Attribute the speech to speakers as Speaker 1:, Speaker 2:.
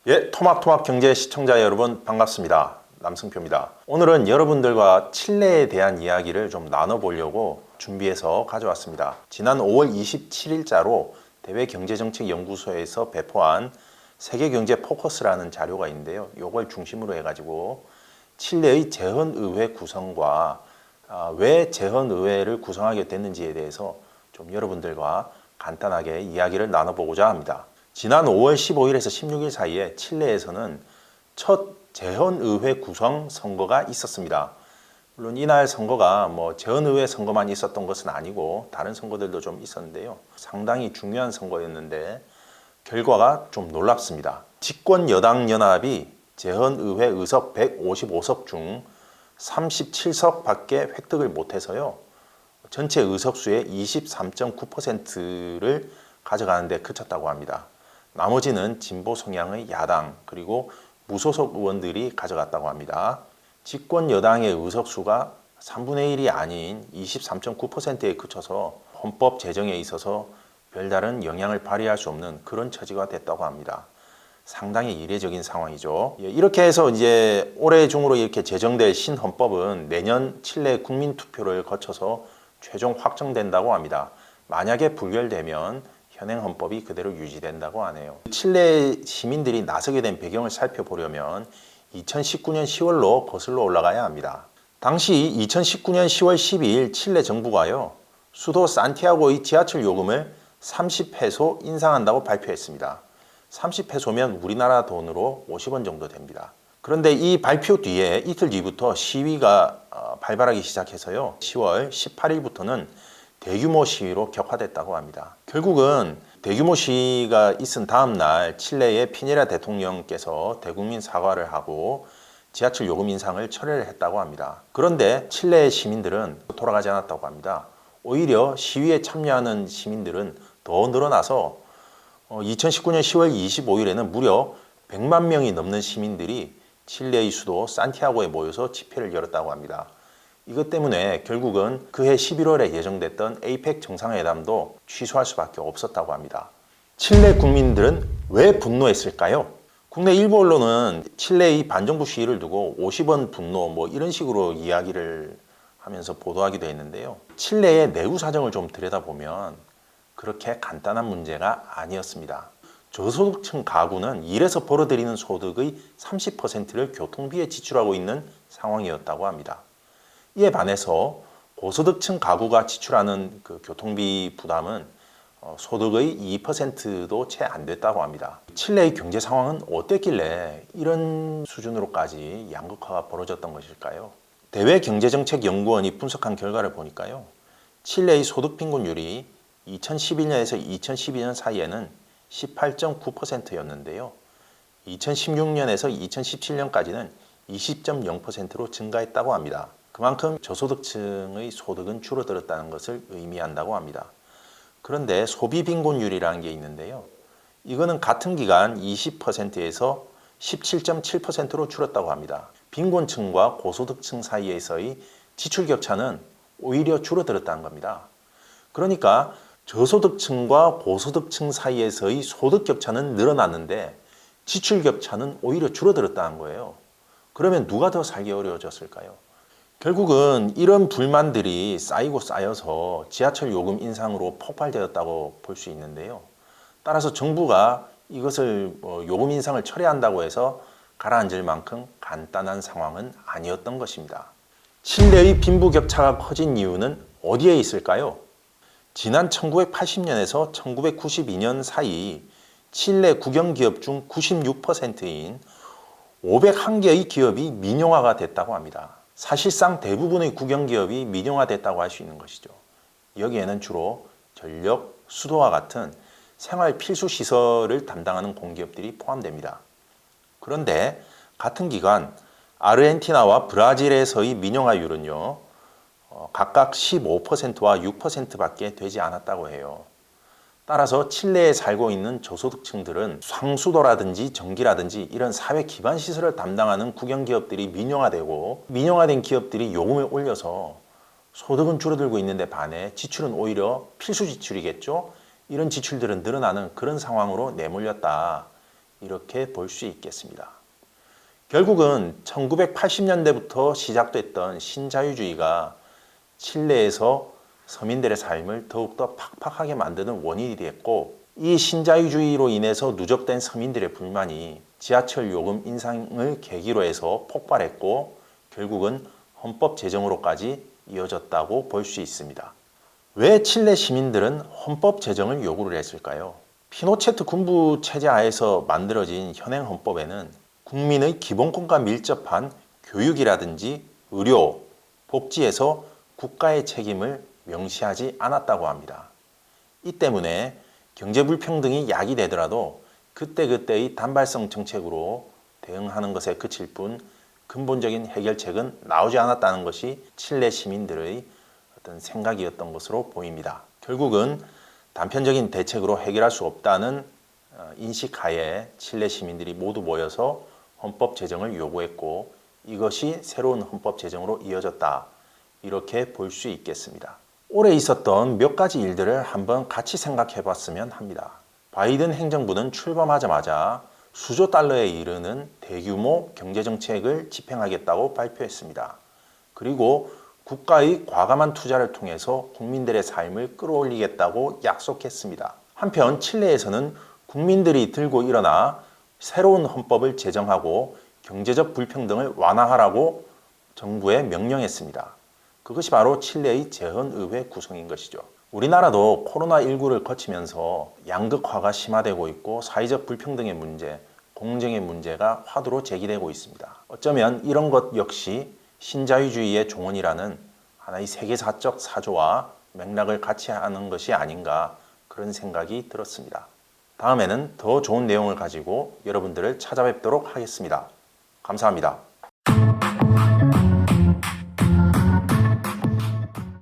Speaker 1: 예, 토막토막 경제 시청자 여러분 반갑습니다. 남승표입니다. 오늘은 여러분들과 칠레에 대한 이야기를 좀 나눠보려고 준비해서 가져왔습니다. 지난 5월 27일자로 대외경제정책연구소에서 배포한 세계경제 포커스라는 자료가 있는데요. 이걸 중심으로 해가지고 칠레의 재헌의회 구성과 왜 재헌의회를 구성하게 됐는지에 대해서 좀 여러분들과 간단하게 이야기를 나눠보고자 합니다. 지난 5월 15일에서 16일 사이에 칠레에서는 첫 재헌의회 구성 선거가 있었습니다. 물론 이날 선거가 재헌의회 선거만 있었던 것은 아니고 다른 선거들도 좀 있었는데요. 상당히 중요한 선거였는데 결과가 좀 놀랍습니다. 집권 여당 연합이 재헌의회 의석 155석 중 37석밖에 획득을 못해서요. 전체 의석수의 23.9%를 가져가는 데 그쳤다고 합니다. 나머지는 진보 성향의 야당 그리고 무소속 의원들이 가져갔다고 합니다. 집권 여당의 의석수가 3분의 1이 아닌 23.9%에 그쳐서 헌법 제정에 있어서 별다른 영향을 발휘할 수 없는 그런 처지가 됐다고 합니다. 상당히 이례적인 상황이죠. 이렇게 해서 이제 올해 중으로 이렇게 제정될 신헌법은 내년 칠레 국민투표를 거쳐서 최종 확정된다고 합니다. 만약에 부결되면 현행 헌법이 그대로 유지된다고 하네요. 칠레 시민들이 나서게 된 배경을 살펴보려면 2019년 10월로 거슬러 올라가야 합니다. 당시 2019년 10월 12일 칠레 정부가요. 수도 산티아고의 지하철 요금을 30페소 인상한다고 발표했습니다. 30페소면 우리나라 돈으로 50원 정도 됩니다. 그런데 이 발표 뒤에 이틀 뒤부터 시위가 발발하기 시작해서요. 10월 18일부터는 대규모 시위로 격화됐다고 합니다. 결국은 대규모 시위가 있은 다음 날 칠레의 피녜라 대통령께서 대국민 사과를 하고 지하철 요금 인상을 철회를 했다고 합니다. 그런데 칠레의 시민들은 돌아가지 않았다고 합니다. 오히려 시위에 참여하는 시민들은 더 늘어나서 2019년 10월 25일에는 무려 100만 명이 넘는 시민들이 칠레의 수도 산티아고에 모여서 집회를 열었다고 합니다. 이것 때문에 결국은 그해 11월에 예정됐던 에이펙 정상회담도 취소할 수밖에 없었다고 합니다. 칠레 국민들은 왜 분노했을까요? 국내 일부 언론은 칠레의 반정부 시위를 두고 50원 분노 이런 식으로 이야기를 하면서 보도하기도 했는데요. 칠레의 내부 사정을 좀 들여다보면 그렇게 간단한 문제가 아니었습니다. 저소득층 가구는 일해서 벌어들이는 소득의 30%를 교통비에 지출하고 있는 상황이었다고 합니다. 이에 반해서 고소득층 가구가 지출하는 그 교통비 부담은 소득의 2%도 채 안 됐다고 합니다. 칠레의 경제 상황은 어땠길래 이런 수준으로까지 양극화가 벌어졌던 것일까요? 대외경제정책연구원이 분석한 결과를 보니까요. 칠레의 소득빈곤율이 2011년에서 2012년 사이에는 18.9%였는데요. 2016년에서 2017년까지는 20.0%로 증가했다고 합니다. 그만큼 저소득층의 소득은 줄어들었다는 것을 의미한다고 합니다. 그런데 소비빈곤율이라는 게 있는데요. 이거는 같은 기간 20%에서 17.7%로 줄었다고 합니다. 빈곤층과 고소득층 사이에서의 지출 격차는 오히려 줄어들었다는 겁니다. 그러니까 저소득층과 고소득층 사이에서의 소득 격차는 늘어났는데 지출 격차는 오히려 줄어들었다는 거예요. 그러면 누가 더 살기 어려워졌을까요? 결국은 이런 불만들이 쌓이고 쌓여서 지하철 요금 인상으로 폭발되었다고 볼 수 있는데요. 따라서 정부가 이것을 요금 인상을 철회한다고 해서 가라앉을 만큼 간단한 상황은 아니었던 것입니다. 칠레의 빈부격차가 커진 이유는 어디에 있을까요? 지난 1980년에서 1992년 사이 칠레 국영기업 중 96%인 501개의 기업이 민영화가 됐다고 합니다. 사실상 대부분의 국영기업이 민영화됐다고 할 수 있는 것이죠. 여기에는 주로 전력, 수도와 같은 생활 필수 시설을 담당하는 공기업들이 포함됩니다. 그런데 같은 기간 아르헨티나와 브라질에서의 민영화율은요. 각각 15%와 6%밖에 되지 않았다고 해요. 따라서 칠레에 살고 있는 저소득층들은 상수도라든지 전기라든지 이런 사회 기반 시설을 담당하는 국영기업들이 민영화되고 민영화된 기업들이 요금을 올려서 소득은 줄어들고 있는데 반해 지출은 오히려 필수 지출이겠죠. 이런 지출들은 늘어나는 그런 상황으로 내몰렸다. 이렇게 볼 수 있겠습니다. 결국은 1980년대부터 시작됐던 신자유주의가 칠레에서 서민들의 삶을 더욱더 팍팍하게 만드는 원인이 됐고, 이 신자유주의로 인해서 누적된 서민들의 불만이 지하철 요금 인상을 계기로 해서 폭발했고 결국은 헌법 제정으로까지 이어졌다고 볼 수 있습니다. 왜 칠레 시민들은 헌법 제정을 요구를 했을까요? 피노체트 군부 체제 하에서 만들어진 현행 헌법에는 국민의 기본권과 밀접한 교육이라든지 의료, 복지에서 국가의 책임을 명시하지 않았다고 합니다. 이 때문에 경제 불평등이 야기되더라도 그때그때의 단발성 정책으로 대응하는 것에 그칠 뿐 근본적인 해결책은 나오지 않았다는 것이 칠레 시민들의 어떤 생각이었던 것으로 보입니다. 결국은 단편적인 대책으로 해결할 수 없다는 인식하에 칠레 시민들이 모두 모여서 헌법 제정을 요구했고 이것이 새로운 헌법 제정으로 이어졌다. 이렇게 볼 수 있겠습니다. 올해 있었던 몇 가지 일들을 한번 같이 생각해 봤으면 합니다. 바이든 행정부는 출범하자마자 수조 달러에 이르는 대규모 경제정책을 집행하겠다고 발표했습니다. 그리고 국가의 과감한 투자를 통해서 국민들의 삶을 끌어올리겠다고 약속했습니다. 한편 칠레에서는 국민들이 들고 일어나 새로운 헌법을 제정하고 경제적 불평등을 완화하라고 정부에 명령했습니다. 그것이 바로 칠레의 재헌의회 구성인 것이죠. 우리나라도 코로나19를 거치면서 양극화가 심화되고 있고 사회적 불평등의 문제, 공정의 문제가 화두로 제기되고 있습니다. 어쩌면 이런 것 역시 신자유주의의 종언이라는 하나의 세계사적 사조와 맥락을 같이 하는 것이 아닌가 그런 생각이 들었습니다. 다음에는 더 좋은 내용을 가지고 여러분들을 찾아뵙도록 하겠습니다. 감사합니다.